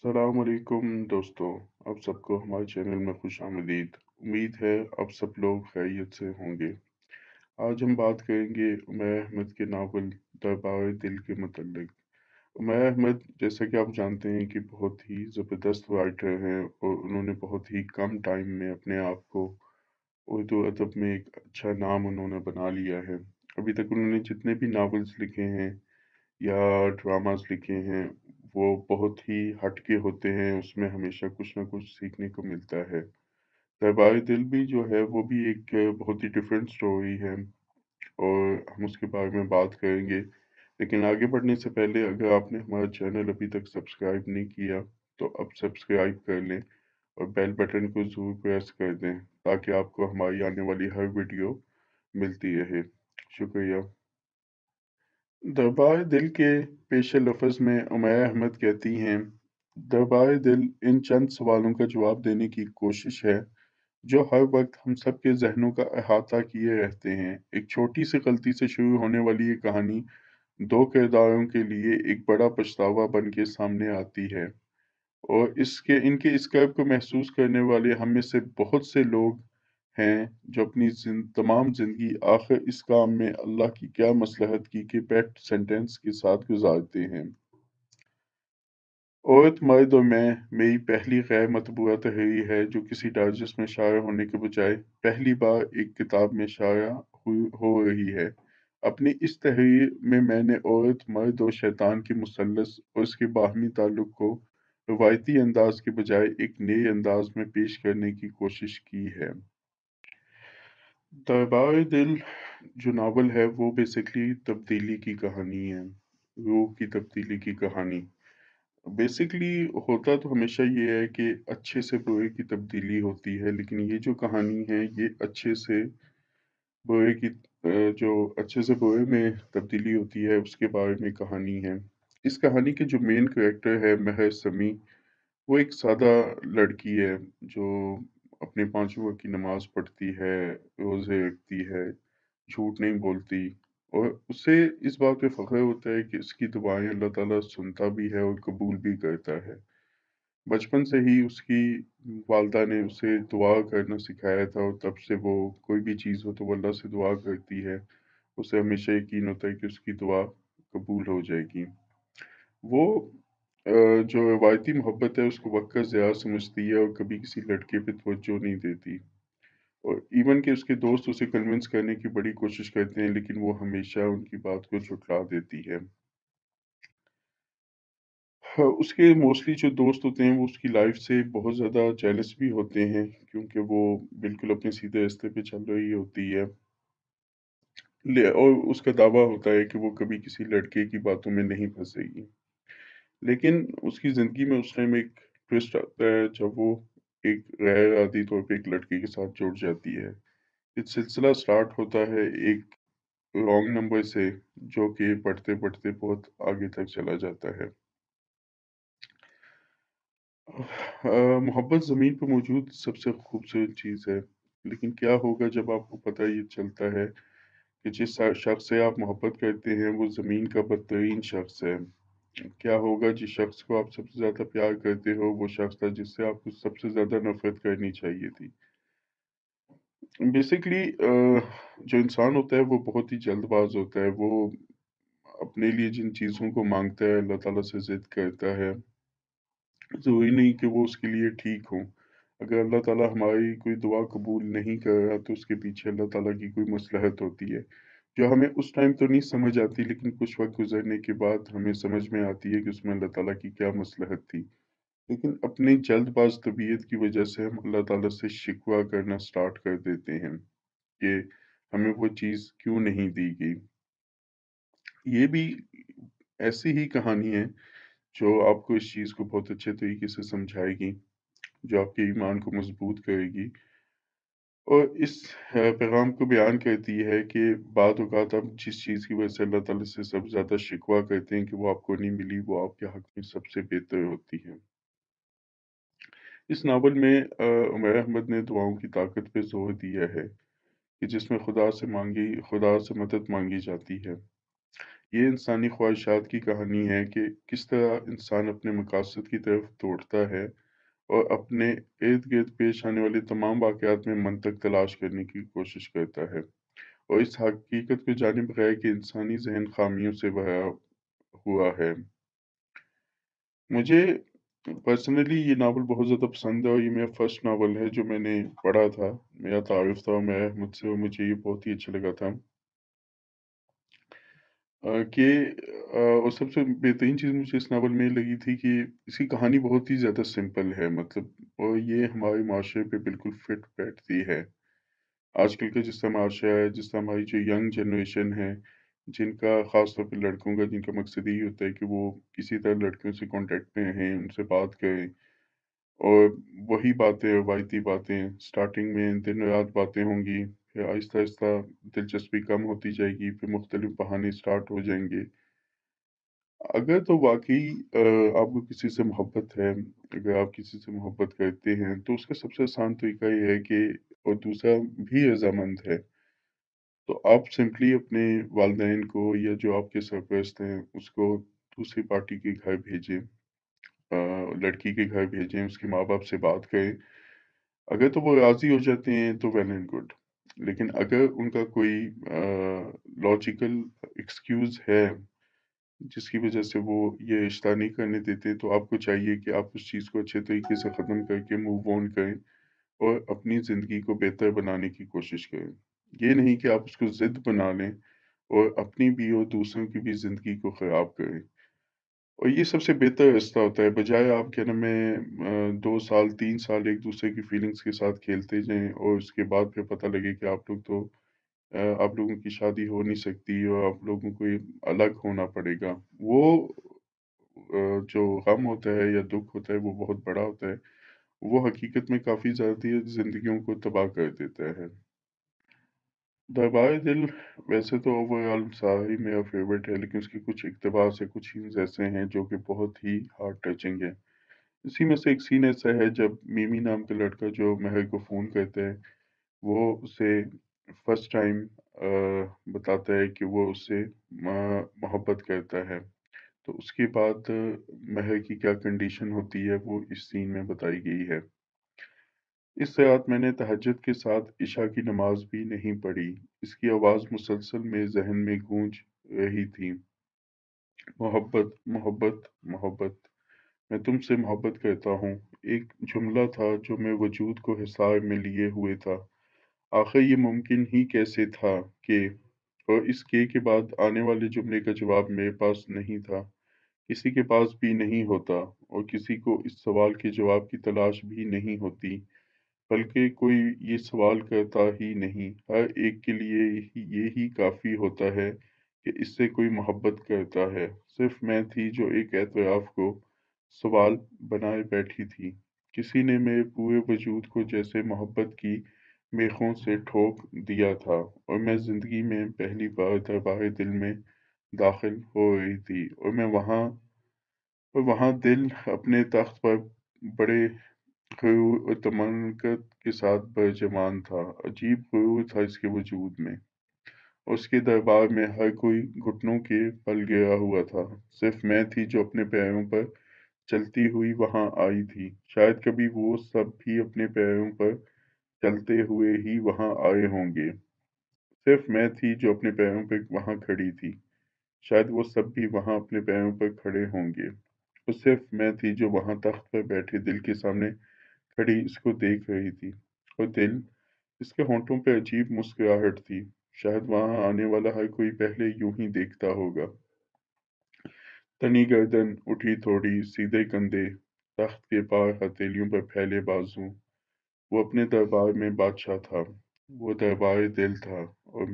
अस्सलाम वालेकुम दोस्तों। आप सबको हमारे चैनल में खुश आमदीद। उम्मीद है आप सब लोग खैरियत से होंगे। आज हम बात करेंगे उमैर अहमद के नावल दरबार दिल के मुतल्लिक। उमैर अहमद, जैसा कि आप जानते हैं, कि बहुत ही ज़बरदस्त राइटर हैं और उन्होंने बहुत ही कम टाइम में अपने आप को उर्दू अदब में एक अच्छा नाम उन्होंने बना लिया है। अभी तक उन्होंने जितने भी नावल्स लिखे हैं या ड्रामास लिखे हैं, वो बहुत ही हटके होते हैं। उसमें हमेशा कुछ ना कुछ सीखने को मिलता है। दरबार दिल भी जो है वो भी एक बहुत ही डिफरेंट स्टोरी है और हम उसके बारे में बात करेंगे। लेकिन आगे बढ़ने से पहले, अगर आपने हमारा चैनल अभी तक सब्सक्राइब नहीं किया तो अब सब्सक्राइब कर लें और बेल बटन को ज़रूर प्रेस कर दें ताकि आपको हमारी आने वाली हर वीडियो मिलती रहे। शुक्रिया। दरबार दिल के पेश लफ्ज़ में उमैया अहमद कहती हैं, दरबार दिल इन चंद सवालों का जवाब देने की कोशिश है जो हर वक्त हम सब के जहनों का अहाता किए रहते हैं। एक छोटी सी गलती से शुरू होने वाली ये कहानी दो किरदारों के लिए एक बड़ा पछतावा बन के सामने आती है और इनके इस कर्ब को महसूस करने वाले हम में से बहुत से लोग हैं जो अपनी तमाम ज़िंदगी आखिर इस काम में अल्लाह की क्या मसलहत की के पेट सेंटेंस के साथ गुजारते हैं। औरत, मर्द और मैं मेरी पहली गैर मतबूआ तहरीर है जो किसी डाइजेस्ट में शाया होने के बजाय पहली बार एक किताब में शाया हो रही है। अपनी इस तहरीर में मैंने औरत, मर्द और शैतान के मुसल्लस और उसके बाहमी ताल्लुक को रवायती अंदाज के बजाय एक नए अंदाज में पेश करने की कोशिश की है। दरबार दिल जो नावल है वो बेसिकली तब्दीली की कहानी है, रूह की तब्दीली की कहानी। बेसिकली होता तो हमेशा ये है कि अच्छे से बुरे की तब्दीली होती है, लेकिन ये जो कहानी है ये अच्छे से बुरे की जो अच्छे से बुरे में तब्दीली होती है उसके बारे में कहानी है। इस कहानी के जो मेन कैरेक्टर है महर समी, वो एक सादा लड़की है जो अपने पांचों वक्त की नमाज पढ़ती है, रोजे रखती है, झूठ नहीं बोलती और उसे इस बात पे फ़ख्र होता है कि इसकी दुआएँ अल्लाह ताला सुनता भी है और कबूल भी करता है। बचपन से ही उसकी वालिदा ने उसे दुआ करना सिखाया था और तब से वो कोई भी चीज़ हो तो वो अल्लाह से दुआ करती है। उसे हमेशा यकीन होता है कि उसकी दुआ कबूल हो जाएगी। वो जो रवायती मोहब्बत है उसको वक़्त का ज़िया समझती है और कभी किसी लड़के पे तवज्जो नहीं देती। और इवन कि उसके दोस्त उसे कन्विंस करने की बड़ी कोशिश करते हैं, लेकिन वो हमेशा उनकी बात को झुठला देती है। हाँ, उसके मोस्टली जो दोस्त होते हैं वो उसकी लाइफ से बहुत ज़्यादा जेलस भी होते हैं क्योंकि वो बिल्कुल अपने सीधे रास्ते पे चल रही होती है। और उसका दावा होता है कि वो कभी किसी लड़के की बातों में नहीं फंसेगी। लेकिन उसकी ज़िंदगी में उस टाइम एक ट्विस्ट आता है जब वो एक गैर आदी तौर पे एक लड़के के साथ जुड़ जाती है। ये सिलसिला स्टार्ट होता है एक रॉन्ग नंबर से जो कि पढ़ते-पढ़ते बहुत आगे तक चला जाता है। मोहब्बत ज़मीन पे मौजूद सबसे खूबसूरत चीज़ है, लेकिन क्या होगा जब आपको पता ये चलता है कि जिस शख्स से आप मोहब्बत करते हैं वो ज़मीन का बदतरीन शख्स है। क्या होगा जिस शख्स को आप सबसे ज़्यादा प्यार करते हो वो शख्स था जिससे आपको सबसे ज़्यादा नफ़रत करनी चाहिए थी। बेसिकली जो इंसान होता है वो बहुत ही जल्दबाज़ होता है। वो अपने लिए जिन चीज़ों को माँगता है अल्लाह ताला से ज़िद करता है, ज़रूरी नहीं कि वो उसके लिए ठीक हो। अगर अल्लाह ताला हमारी कोई दुआ कबूल नहीं कर रहा तो उसके पीछे अल्लाह ताला की कोई मसलहत होती है, जो हमें उस टाइम तो नहीं समझ आती, लेकिन कुछ वक़्त गुज़रने के बाद हमें समझ में आती है कि उसमें अल्लाह ताला की क्या मसलहत थी। लेकिन अपनी जल्दबाज़ तबीयत की वजह से हम अल्लाह ताला से शिकवा करना स्टार्ट कर देते हैं कि हमें वो चीज़ क्यों नहीं दी गई। ये भी ऐसी ही कहानी है जो आपको इस चीज़ को बहुत अच्छे तरीके से समझाएगी, जो आपके ईमान को मज़बूत करेगी और इस पैगाम को बयान करती है कि बाद औक़ात आप जिस चीज़ की वजह से अल्लाह ताला से सबसे ज़्यादा शिकवा करते हैं कि वो आपको नहीं मिली, वो आपके हक़ में सबसे बेहतर होती है। इस नावल में उमैर अहमद ने दुआओं की ताकत पे ज़ोर दिया है कि जिसमें खुदा से मदद माँगी जाती है। یہ انسانی ख्वाहिशात की कहानी है कि किस तरह इंसान अपने मकासद की तरफ दौड़ता है और अपने इर्द-गिर्द पेश आने वाले तमाम वाक़यात में मंतक तलाश करने की कोशिश करता है और इस हकीकत को जाने बगैर कि इंसानी ज़हन ख़ामियों से भरा हुआ है। मुझे पर्सनली ये नावल बहुत ज़्यादा पसंद है और ये मेरा फर्स्ट नावल है जो मैंने पढ़ा था। मेरा तारुफ़ था उमैर अहमद से और मुझे ये बहुत ही अच्छा लगा था। और सबसे बेहतरीन चीज़ मुझे इस नावल में लगी थी कि इसकी कहानी बहुत ही ज़्यादा सिंपल है, मतलब और ये हमारे माशरे पे बिल्कुल फिट बैठती है। आजकल का जिस तरह माशरा है, जिस तरह हमारी जो यंग जनरेशन है, जिनका ख़ास तौर पे लड़कों का जिनका मकसद यही होता है कि वो किसी तरह लड़कियों से कॉन्टैक्ट में रहें, उनसे बात करें और वही बातें रवायती बातें स्टार्टिंग में दिन-रात बातें होंगी, फिर आहिस्ता-आहिस्ता दिलचस्पी कम होती जाएगी, फिर मुख्तलिफ बहाने स्टार्ट हो जाएँगे। अगर तो वाक़ई आपको किसी से मोहब्बत है, अगर आप किसी से मोहब्बत करते हैं, तो उसका सबसे आसान तरीका ये है कि और दूसरा भी रज़ामंद है, तो आप सिंपली अपने वालिदैन को या जो आपके सरपरस्त हैं, उसको दूसरी पार्टी के घर भेजें। लड़की के घर भेजें, उसके माँ-बाप से बात करें। अगर तो वो राज़ी हो जाते हैं, तो वेल एंड गुड। लेकिन अगर उनका कोई लॉजिकल एक्सक्यूज़ है जिसकी वजह से वो ये रिश्ता नहीं करने देते, तो आपको चाहिए कि आप उस चीज़ को अच्छे तरीके से ख़त्म करके मूव ऑन करें और अपनी ज़िंदगी को बेहतर बनाने की कोशिश करें। ये नहीं कि आप उसको ज़िद बना लें और अपनी भी और दूसरों की भी ज़िंदगी को ख़राब करें। और ये सबसे बेहतर रास्ता होता है, बजाय आप क्या नाम है 2 साल, 3 साल एक-दूसरे की फीलिंग्स के साथ खेलते जाएँ और उसके बाद फिर पता लगे कि आप लोग तो आप लोगों की शादी हो नहीं सकती और आप लोगों को ये अलग होना पड़ेगा। वो जो गम होता है या दुःख होता है वो बहुत बड़ा होता है। वो हकीकत में काफ़ी ज़्यादा ज़िंदगियों को तबाह कर देता है। दरबार दिल वैसे तो ओवरऑल सारा ही मेरा फ़ेवरेट है, लेकिन उसके कुछ इक़्तिबास या कुछ सीन्स ऐसे हैं जो कि बहुत ही हार्ट टचिंग है। इसी में से एक सीन ऐसा है जब मिमी नाम का लड़का जो महर को फ़ोन करता है, वो उसे फर्स्ट टाइम बताता है कि वो उससे मोहब्बत करता है। तो उसके बाद महर की क्या कंडीशन होती है वो इस सीन में बताई गई है। इस रात मैंने तहज्जुद के साथ इशा की नमाज़ भी नहीं पढ़ी। इसकी आवाज़ मुसलसल मेरे ज़हन में गूंज रही थी। मोहब्बत, मोहब्बत, मोहब्बत। मैं तुमसे मोहब्बत करता हूँ। एक जुमला था जो मैं वजूद को हिसार में लिए हुए था। आखिर ये मुमकिन ही कैसे था कि और इस के बाद आने वाले जुमले का जवाब मेरे पास नहीं था। किसी के पास भी नहीं होता और किसी को इस सवाल के जवाब की तलाश भी नहीं होती, बल्कि कोई ये सवाल करता ही नहीं। हर एक के लिए ये ही काफ़ी होता है कि इससे कोई मोहब्बत करता है। सिर्फ मैं थी जो एक एतराफ़ को सवाल बनाए बैठी थी। किसी ने मेरे पूरे वजूद को जैसे मोहब्बत की मेखों से ठोक दिया था और मैं ज़िंदगी में पहली बार दरबार दिल में दाखिल हो रही थी और वहाँ दिल अपने तख्त पर बड़े ग़ुरूर और तमन्नत के साथ बरजमान था। अजीब ग़ुरूर था इसके वजूद में। उसके दरबार में हर कोई घुटनों के बल गिरा हुआ था। सिर्फ मैं थी जो अपने पैरों पर चलती हुई वहाँ आई थी। शायद कभी वो सब भी अपने पैरों पर चलते हुए ही वहाँ आए होंगे। सिर्फ मैं थी जो अपने पैरों पे वहाँ खड़ी थी। शायद वो सब भी वहाँ अपने पैरों पर खड़े होंगे। और सिर्फ मैं थी जो वहाँ तख्त पर बैठे दिल के सामने खड़ी इसको देख रही थी। और दिल, इसके होंठों पे अजीब मुस्कुराहट थी। शायद वहाँ आने वाला हर कोई पहले यूं ही देखता होगा। तनी गर्दन, उठी थोड़ी, सीधे कंधे, तख्त के पार हथेलियों पर फैले बाजू। वो अपने दरबार में बादशाह था। वो दरबार दिल था और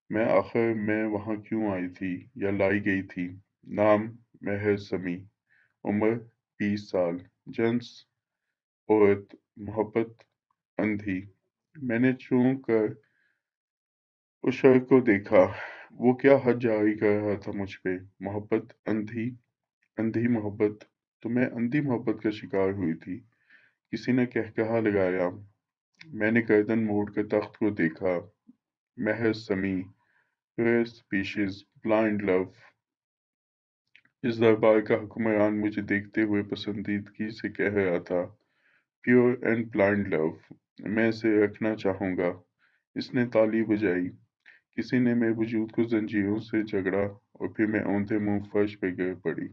मैं आखिर में वहाँ क्यों आई थी या लाई गई थी? नाम महर समी, उम्र 20 साल, जिन्स औरत, मोहब्बत अंधी। मैंने चूक कर उस शख्स को देखा। वो क्या हद जारी कर रहा था मुझ पे। मोहब्बत अंधी, अंधी मोहब्बत। तो मैं अंधी मोहब्बत का शिकार हुई थी। किसी ने कहकहा लगाया। मैंने गर्दन मोड़कर तख्त को देखा। महज समी, स्पीशीज ब्लाइंड लव। इस दरबार का हुक्मरान मुझे देखते हुए पसंदीदगी से कह रहा था, प्योर एंड ब्लाइंड लव, मैं इसे रखना चाहूँगा। इसने ताली बजाई। किसी ने मेरे वजूद को जंजीरों से झगड़ा और फिर मैं औंधे मुंह फर्श पे गिर पड़ी।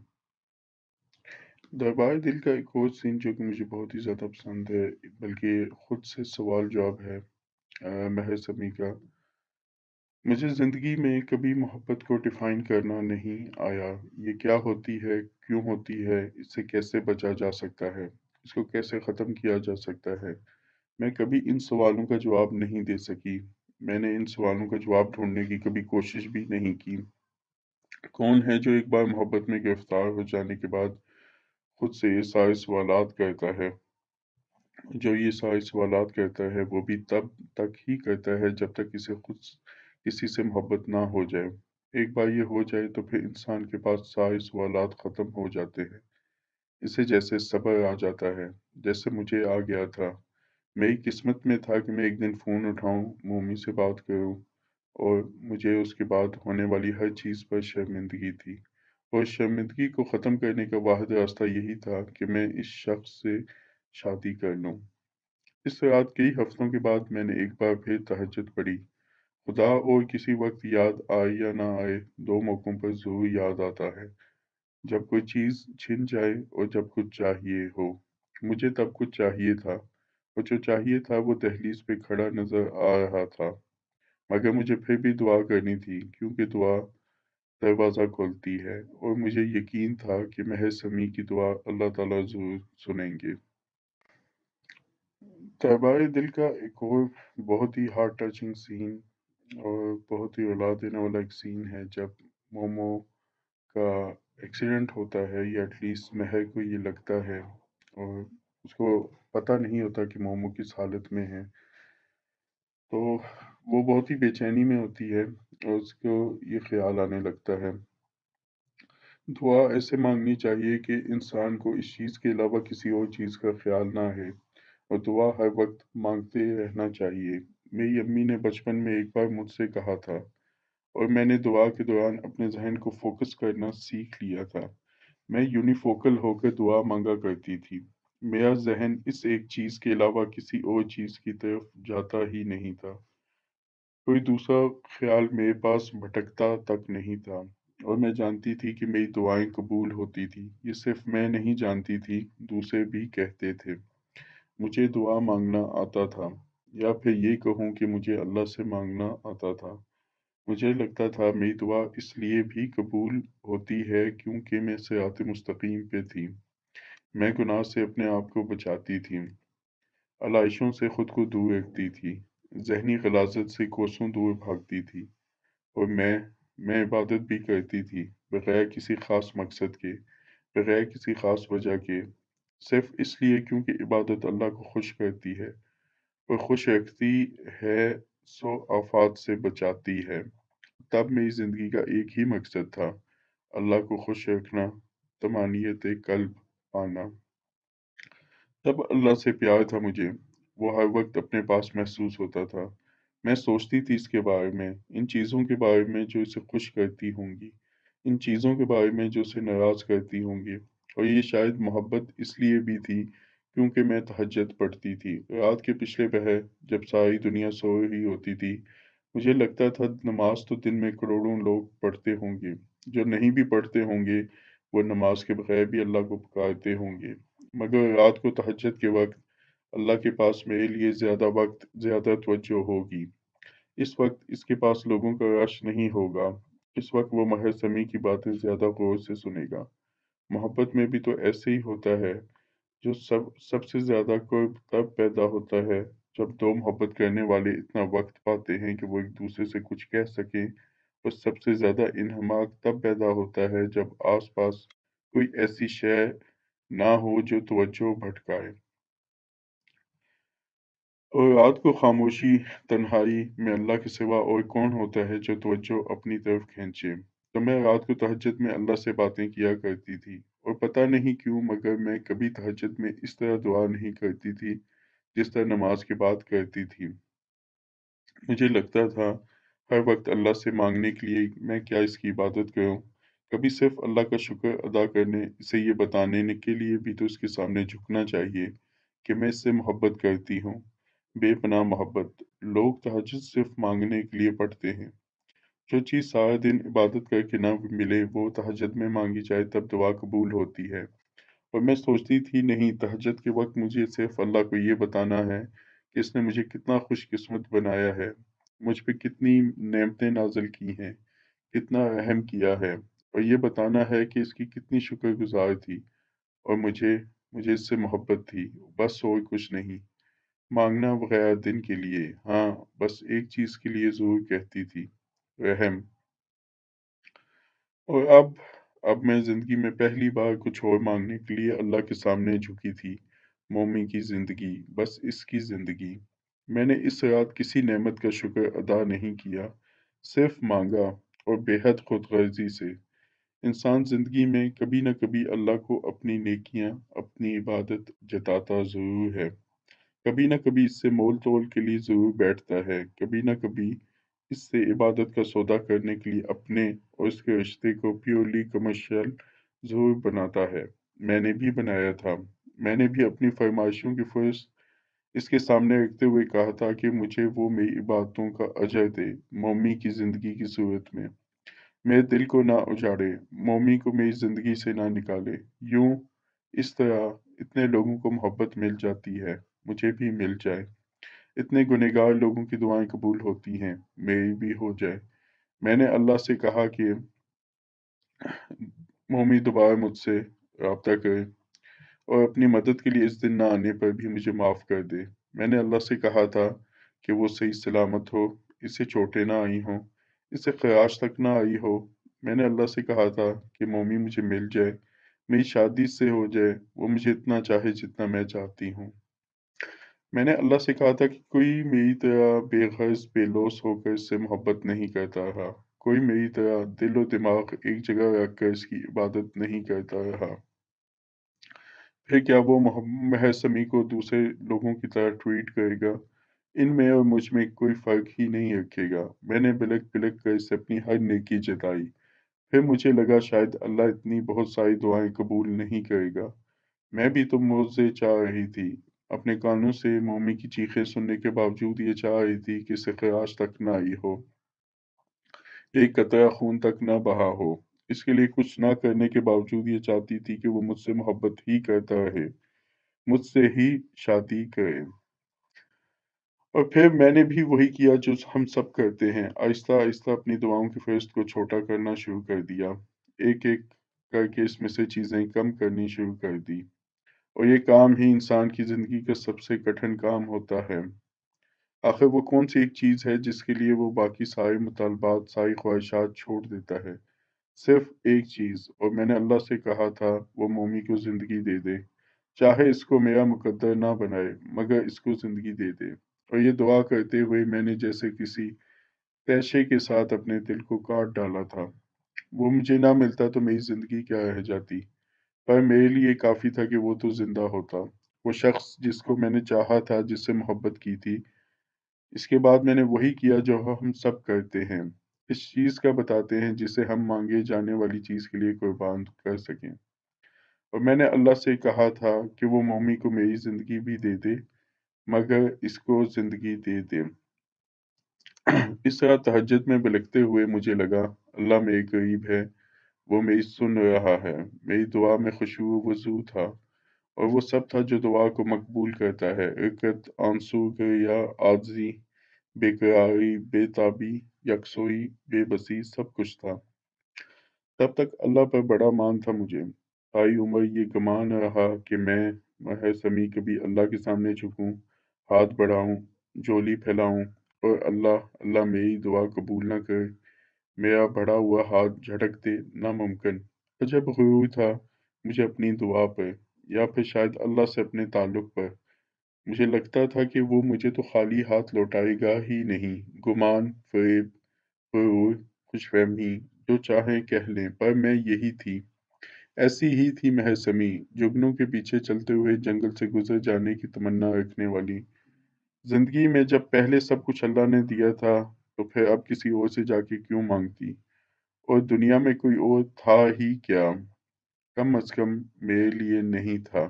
दरबार दिल का एक और सीन जो कि मुझे बहुत ही ज़्यादा पसंद है, बल्कि खुद से सवाल जवाब है महर समी का। मुझे ज़िंदगी में कभी मोहब्बत को डिफ़ाइन करना नहीं आया। ये क्या होती है, क्यों होती है, इससे कैसे बचा जा सकता है, इसको कैसे ख़त्म किया जा सकता है। मैं कभी इन सवालों का जवाब नहीं दे सकी। मैंने इन सवालों का जवाब ढूँढने की कभी कोशिश भी नहीं की। कौन है जो एक बार मोहब्बत में गिरफ़्तार हो जाने के बाद खुद से ये सारे सवालात करता है? जो ये सारे सवालात करता है वो भी तब तक ही करता है जब तक इसे खुद किसी से मोहब्बत ना हो जाए। एक बार ये हो जाए तो फिर इंसान के पास सारे सवालात ख़त्म हो जाते हैं। इसे जैसे सब्र आ जाता है, जैसे मुझे आ गया था। मेरी किस्मत में था कि मैं एक दिन फ़ोन उठाऊं, मम्मी से बात करूं, और मुझे उसके बाद होने वाली हर चीज़ पर शर्मिंदगी थी। और शर्मिंदगी को ख़त्म करने का वाहिद रास्ता यही था कि मैं इस शख्स से शादी कर लूं। इस रात कई हफ्तों के बाद मैंने एक बार फिर तहज्जुद पढ़ी। खुदा और किसी वक्त याद आए या ना आए, दो मौक़ों पर ज़रूर याद आता है। जब कोई चीज़ छिन जाए और जब कुछ चाहिए हो। मुझे तब कुछ चाहिए था, और जो चाहिए था वो दहलीज पे खड़ा नज़र आ रहा था। मगर मुझे फिर भी दुआ करनी थी, क्योंकि दुआ दरवाज़ा खोलती है, और मुझे यकीन था कि महज समी की दुआ अल्लाह ताला ज़रूर सुनेंगे। दरबार दिल का एक और बहुत ही हार्ट टचिंग सीन और बहुत ही रुला देने वाला एक सीन है, जब मोमो का एक्सीडेंट होता है, या एटलीस्ट महर को ये लगता है, और उसको पता नहीं होता कि मोमो किस हालत में है। तो वो बहुत ही बेचैनी में होती है, और उसको ये ख्याल आने लगता है। दुआ ऐसे मांगनी चाहिए कि इंसान को इस चीज़ के अलावा किसी और चीज़ का ख्याल ना है, और दुआ हर वक्त मांगते रहना चाहिए। मेरी अम्मी ने बचपन में एक बार मुझसे कहा था, और मैंने दुआ के दौरान अपने जहन को फोकस करना सीख लिया था। मैं यूनिफोकल होकर दुआ मांगा करती थी। मेरा जहन इस एक चीज़ के अलावा किसी और चीज़ की तरफ जाता ही नहीं था। कोई दूसरा ख्याल मेरे पास भटकता तक नहीं था, और मैं जानती थी कि मेरी दुआएं कबूल होती थी। ये सिर्फ मैं नहीं जानती थी, दूसरे भी कहते थे। मुझे दुआ मांगना आता था, या फिर ये कहूँ कि मुझे अल्लाह से मांगना आता था। मुझे लगता था मेरी दुआ इसलिए भी कबूल होती है क्योंकि मैं सिरात मुस्तकीम पे थी। मैं गुनाह से अपने आप को बचाती थी, आलाइशों से खुद को दूर रखती थी, ज़हनी गलाज़त से कोसों दूर भागती थी। और मैं इबादत भी करती थी, बगैर किसी ख़ास मकसद के, बगैर किसी ख़ास वजह के, सिर्फ़ इसलिए क्योंकि इबादत अल्लाह को खुश करती है, और खुश रखती है, सो आफ़ात से बचाती है। तब मेरी ज़िंदगी का एक ही मकसद था, अल्लाह को खुश रखना, तमानियत क़ल्ब पाना। तब अल्लाह से प्यार था मुझे, वो हर वक्त अपने पास महसूस होता था। मैं सोचती थी इसके बारे में, इन चीज़ों के बारे में जो इसे खुश करती होंगी, इन चीज़ों के बारे में जो उसे नाराज़ करती होंगी। और ये शायद मोहब्बत इसलिए भी थी क्योंकि मैं तहज्जुद पढ़ती थी। रात के पिछले पहर जब सारी दुनिया सो रही होती थी, मुझे लगता था नमाज तो दिन में करोड़ों लोग पढ़ते होंगे, जो नहीं भी पढ़ते होंगे वो नमाज के बगैर भी अल्लाह को पुकारते होंगे। मगर रात को तहज्जुद के वक्त अल्लाह के पास मेरे लिए ज़्यादा वक्त, ज़्यादा तवज्जो होगी। इस वक्त इसके पास लोगों का रश नहीं होगा। इस वक्त वो महर समी की बातें ज़्यादा गौर से सुनेगा। मोहब्बत में भी तो ऐसे ही होता है। जो सबसे ज़्यादा कुर्ब तब पैदा होता है जब दो मोहब्बत करने वाले इतना वक्त पाते हैं कि वो एक दूसरे से कुछ कह सकें, और सबसे ज़्यादा इन्हमाक तब पैदा होता है जब आस-पास कोई ऐसी शय ना हो जो तवज्जो भटकाए। और रात को खामोशी, तन्हाई में अल्लाह के सिवा और कौन होता है जो तवज्जो अपनी तरफ खींचे। तो मैं रात को तहज्जुद में अल्लाह से बातें किया करती थी, और पता नहीं क्यों मगर मैं कभी तहज्जुद में इस तरह दुआ नहीं करती थी जिस तरह नमाज के बाद करती थी। मुझे लगता था हर वक्त अल्लाह से मांगने के लिए मैं क्या इसकी इबादत करूं? कभी सिर्फ अल्लाह का शुक्र अदा करने, इसे ये बताने के लिए भी तो उसके सामने झुकना चाहिए कि मैं इससे मोहब्बत करती हूँ। बेपनाह मोहब्बत। लोग तहज्जुद सिर्फ मांगने के लिए पढ़ते हैं। जो चीज़ सारा दिन इबादत करके ना मिले वो तहज्जुद में मांगी जाए तब दुआ कबूल होती है। और मैं सोचती थी नहीं, तहज्जुद के वक्त मुझे सिर्फ अल्लाह को ये बताना है कि इसने मुझे कितना खुशकिस्मत बनाया है, मुझ पे कितनी नेमतें नाज़िल की हैं, कितना रहम किया है, और ये बताना है कि इसकी कितनी शुक्रगुज़ार थी, और मुझे मुझे इससे मोहब्बत थी, बस और कुछ नहीं। मांगना बगैर दिन के लिए, हाँ, बस एक चीज़ के लिए ज़रूर कहती थी, रहम। और अब मैं ज़िंदगी में पहली बार कुछ और मांगने के लिए अल्लाह के सामने झुकी थी। मोमी की ज़िंदगी, बस इसकी ज़िंदगी। मैंने इस रात किसी नेमत का शुक्र अदा नहीं किया, सिर्फ मांगा, और बेहद खुदगर्जी से। इंसान ज़िंदगी में कभी न कभी अल्लाह को अपनी नेकियां, अपनी इबादत जताता ज़रूर है। कभी न कभी इससे मोल-तोल के लिए ज़रूर बैठता है, कभी न कभी इससे इबादत का सौदा करने के लिए अपने और इसके रिश्ते को प्योरली कमर्शियल ज़रूर बनाता है। मैंने भी बनाया था। मैंने भी अपनी फ़रमाइशों की फ़हरिस्त इसके सामने रखते हुए कहा था कि मुझे वो मेरी इबादतों का अजर दे, मम्मी की ज़िंदगी की सूरत में। मेरे दिल को ना उजाड़े, मम्मी को मेरी ज़िंदगी से ना निकाले। यूँ इस तरह इतने लोगों को मोहब्बत मिल जाती है, मुझे भी मिल जाए। इतने गुनहगार लोगों की दुआएं कबूल होती हैं, मेरी भी हो जाए। मैंने अल्लाह से कहा कि मोमी दोबारा मुझसे रब्ता करे, और अपनी मदद के लिए इस दिन ना आने पर भी मुझे माफ़ कर दे। मैंने अल्लाह से कहा था कि वो सही सलामत हो, इसे चोटें ना आई हों, इसे ख़राश तक ना आई हो। मैंने अल्लाह से कहा था कि मोमी मुझे मिल जाए, मेरी शादी से हो जाए, वो मुझे इतना चाहे जितना मैं चाहती हूँ। मैंने अल्लाह से कहा था कि कोई मेरी तरह बेग़र्ज़, बेलौस होकर इससे मोहब्बत नहीं करता रहा। कोई मेरी तरह दिल और दिमाग एक जगह रखकर इसकी इबादत नहीं करता रहा। फिर क्या वो महज समी को दूसरे लोगों की तरह ट्रीट करेगा? इनमें और मुझ में कोई फ़र्क ही नहीं रखेगा। मैंने बिलक-बिलक कर इससे अपनी हर नेकी जताई। फिर मुझे लगा शायद अल्लाह इतनी बहुत सारी दुआएँ कबूल नहीं करेगा। मैं भी तो मुझसे चाह रही थी। अपने कानों से मम्मी की चीखें सुनने के बावजूद ये चाह रही थी कि इससे ख़राश तक ना आई हो, एक कतरा खून तक ना बहा हो। इसके लिए कुछ ना करने के बावजूद ये चाहती थी कि वो मुझसे मोहब्बत ही करता रहे, मुझसे ही शादी करे। और फिर मैंने भी वही किया जो हम सब करते हैं, आहिस्ता-आहिस्ता अपनी दुआओं की फ़हरिस्त को छोटा करना शुरू कर दिया। एक-एक करके इसमें से चीज़ें कम करनी शुरू कर दी। और ये काम ही इंसान की ज़िंदगी का सबसे कठिन काम होता है। आखिर वो कौन-सी एक चीज़ है जिसके लिए वो बाकी सारे मुतालबात, सारी ख्वाहिशात छोड़ देता है? सिर्फ़ एक चीज़, और मैंने अल्लाह से कहा था वो मोमी को ज़िंदगी दे दे। चाहे इसको मेरा मुकद्दर ना बनाए, मगर इसको ज़िंदगी दे दे। और ये दुआ करते हुए मैंने जैसे किसी पेशे के साथ अपने दिल को काट डाला था। वो मुझे ना मिलता तो मेरी ज़िंदगी क्या रह जाती? पर मेरे लिए काफ़ी था कि वो तो ज़िंदा होता। वो शख़्स जिसको मैंने चाहा था, जिससे मोहब्बत की थी। इसके बाद मैंने वही किया जो हम सब करते हैं। इस चीज़ का बताते हैं जिसे हम माँगे जाने वाली चीज़ के लिए कुर्बान कर सकें। और मैंने अल्लाह से कहा था कि वो मम्मी को मेरी ज़िंदगी भी दे दे, मगर इसको ज़िंदगी दे दे। इस तरह तहज्जुद में बिलखते हुए मुझे लगा अल्लाह मेरे करीब है, वो मेरी सुन रहा है। मेरी दुआ में खुशबू वज़ू था, और वो सब था जो दुआ को मकबूल करता है। रिकत, आंसू, या आजिज़ी, बेकरारी, बेताबी, यकसोई, बेबसी, सब कुछ था। तब तक अल्लाह पर बड़ा मान था मुझे। सारी उम्र ये गुमान रहा कि मैं महज़ समी कभी अल्लाह के सामने झुकूँ, हाथ बढ़ाऊँ, झोली फैलाऊँ, और अल्लाह अल्लाह मेरी दुआ कबूल न करे, मेरा बढ़ा हुआ हाथ झटक दे, नामुमकिन। अजब गुरूर था मुझे अपनी दुआ पर, या फिर शायद अल्लाह से अपने ताल्लुक पर। मुझे लगता था कि वो मुझे तो खाली हाथ लौटाएगा ही नहीं। गुमान, फ़रेब, गुरूर, खुशफ़हमी, जो चाहें कह लें, पर मैं यही थी। ऐसी ही थी महज़ जुगनू के पीछे चलते हुए जंगल से गुज़र जाने की तमन्ना रखने वाली। ज़िंदगी में जब पहले सब कुछ अल्लाह ने दिया था, तो फिर अब किसी और से जाके क्यों मांगती? और दुनिया में कोई और था ही क्या? कम अज़ कम मेरे लिए नहीं था।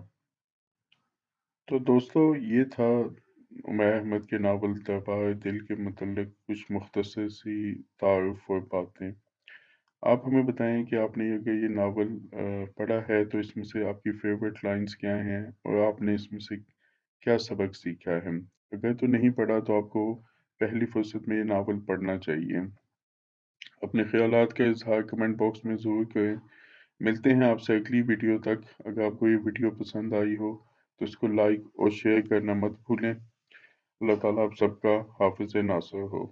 तो दोस्तों ये था उमैर अहमद के नावल दरबार ए दिल के मुतल्लिक़ कुछ मुख़्तसर सी तारुफ़ और बातें। आप हमें बताएँ कि आपने अगर ये नावल पढ़ा है तो इसमें से आपकी फ़ेवरेट लाइन्स क्या हैं? और आपने इसमें से क्या सबक सीखा है? अगर तो नहीं पढ़ा तो आपको पहली फ़ुर्सत में ये नावल पढ़ना चाहिए। अपने ख़यालात का इज़हार कमेंट बॉक्स में ज़रूर करें। मिलते हैं आपसे अगली वीडियो तक। अगर आपको ये वीडियो पसंद आई हो तो इसको लाइक और शेयर करना मत भूलें। अल्लाह ताला आप सबका हाफ़िज़ नासिर हो।